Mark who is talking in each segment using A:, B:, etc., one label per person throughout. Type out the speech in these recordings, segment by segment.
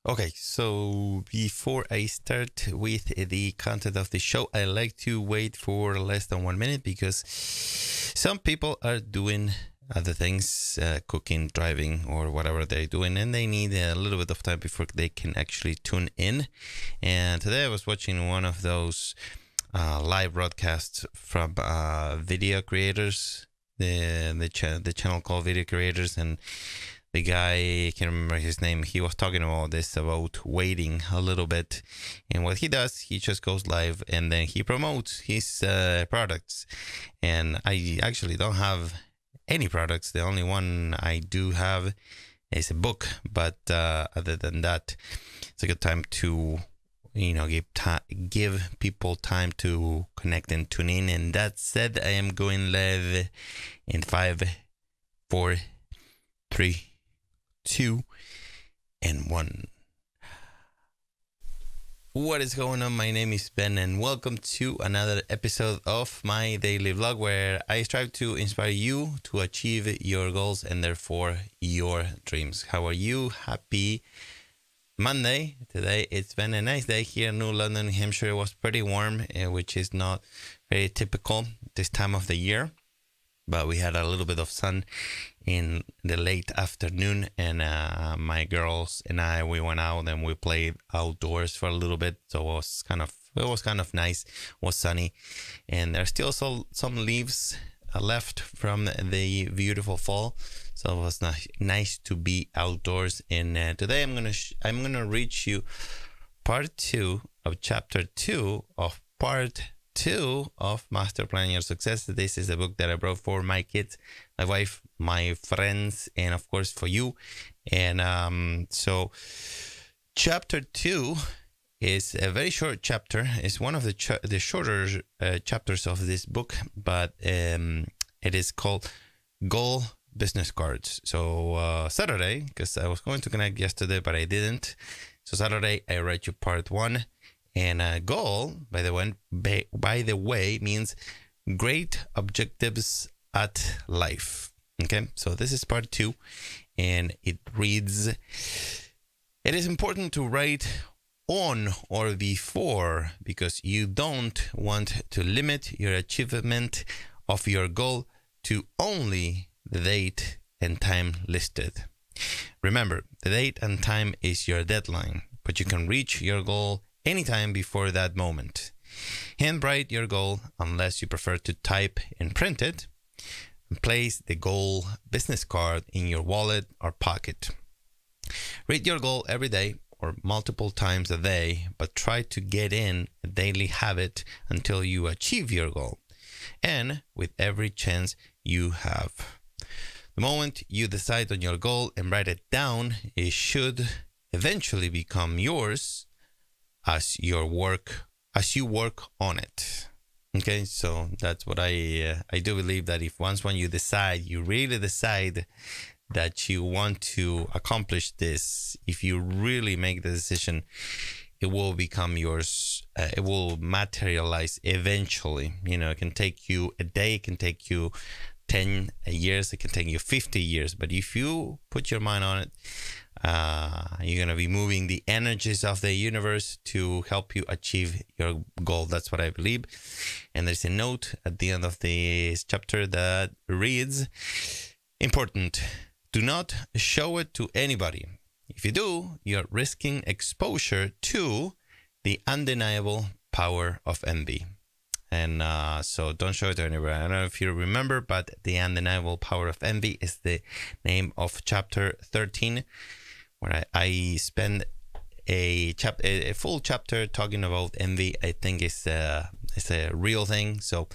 A: Okay, so before I start with the content of the show, I like to wait for less than 1 minute because some people are doing other things, cooking, driving, or whatever they're doing, and they need a little bit of time before they can actually tune in. And today I was watching one of those live broadcasts from video creators, the channel called Video Creators, and the guy, I can't remember his name, he was talking about this, about waiting a little bit. And what he does, he just goes live and then he promotes his products. And I actually don't have any products. The only one I do have is a book. But other than that, it's a good time to, give people time to connect and tune in. And that said, I am going live in 5, 4, 3, 2 and 1. What is going on? My name is Ben and welcome to another episode of my daily vlog where I strive to inspire you to achieve your goals and therefore your dreams. How are you? Happy Monday. Today it's been a nice day here in New London, New Hampshire. It was pretty warm, which is not very typical this time of the year. But we had a little bit of sun in the late afternoon, and my girls and we went out and we played outdoors for a little bit. So it was kind of nice. It was sunny, and there's still some leaves left from the beautiful fall. So it was nice to be outdoors. And today I'm gonna reach you part 2 of chapter 2 of part 2 of Master Plan Your Success. This is a book that I brought for my kids, my wife, my friends, and of course for you. And so chapter 2 is a very short chapter. It's one of the shorter chapters of this book, but it is called Goal Business Cards. So Saturday, because I was going to connect yesterday, but I didn't. So Saturday, I read you part 1. And goal, by the way, means great objectives at life. Okay, so this is part 2, and it reads, it is important to write on or before because you don't want to limit your achievement of your goal to only the date and time listed. Remember, the date and time is your deadline, but you can reach your goal anytime before that moment. Handwrite your goal unless you prefer to type and print it. And place the goal business card in your wallet or pocket. Read your goal every day or multiple times a day, but try to get in a daily habit until you achieve your goal. And with every chance you have. The moment you decide on your goal and write it down, it should eventually become yours as you work on it. Okay, so that's what I do believe, that if once when you really decide that you want to accomplish this, if you really make the decision, it will become yours. It will materialize eventually. It can take you a day, it can take you 10 years, it can take you 50 years, but if you put your mind on it, you're going to be moving the energies of the universe to help you achieve your goal. That's what I believe. And there's a note at the end of this chapter that reads, important, do not show it to anybody. If you do, you're risking exposure to the undeniable power of envy. And so don't show it to anybody. I don't know if you remember, but the undeniable power of envy is the name of chapter 13, where I spend a full chapter talking about envy. I think it's a real thing. So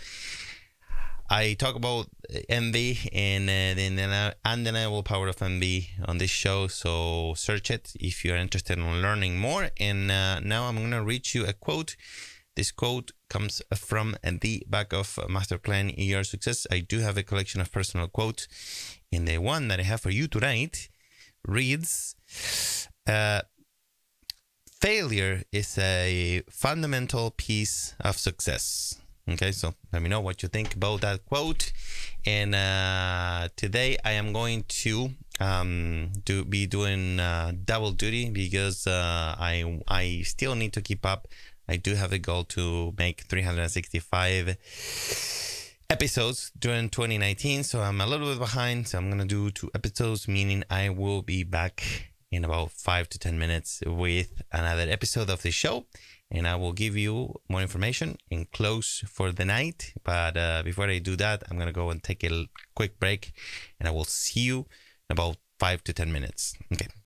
A: I talk about envy and the undeniable power of envy on this show. So search it if you're interested in learning more. And now I'm going to read you a quote. This quote comes from the back of Master Plan Your Success. I do have a collection of personal quotes, and the one that I have for you tonight reads, failure is a fundamental piece of success. Okay, so let me know what you think about that quote. And today I am going to to be doing double duty because I still need to keep up. I do have a goal to make 365 episodes during 2019, so I'm a little bit behind. So I'm gonna do 2 episodes, meaning I will be back in about 5 to 10 minutes with another episode of the show, and I will give you more information and close for the night. But before I do that, I'm gonna go and take a quick break, and I will see you in about 5 to 10 minutes. Okay,